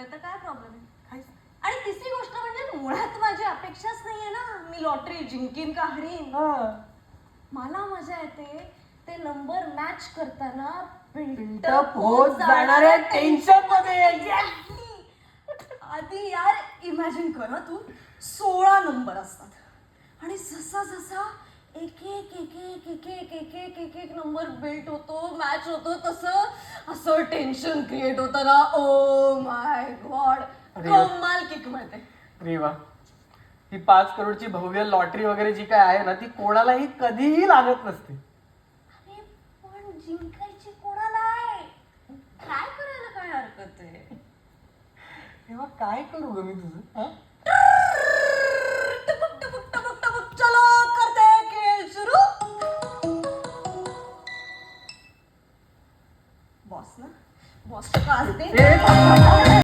रुपये तर काय प्रॉब्लेम आहे. आणि तिसरी गोष्ट म्हणजे मुळात माझी अपेक्षाच नाहीये ना मी लॉटरी जिंकीन का हरीन. मला मजा येते ते नंबर मॅच करताना बिल्टअप होत जाणाऱ्या टेन्शन मध्ये. आधी यार इमॅजिन कर ना तू 16 नंबर असतात आणि जसा जसा एक एक एक एक एक एक एक एक एक एक नंबर बिल्ट होतो मॅच होतो तसं असं टेन्शन क्रिएट होतं ना. ओ माय गॉड कमाल किक मिळते. अरे वा, ही 5 करोडची भव्य लॉटरी वगैरे जी काय आहे ना ती कोणालाही कधीही लागत नसते. अरे पण जिंकायची कोणाला आहे ट्राय करायला काय हरकत आहे. तेव्हा काय करू ग मी तुझं.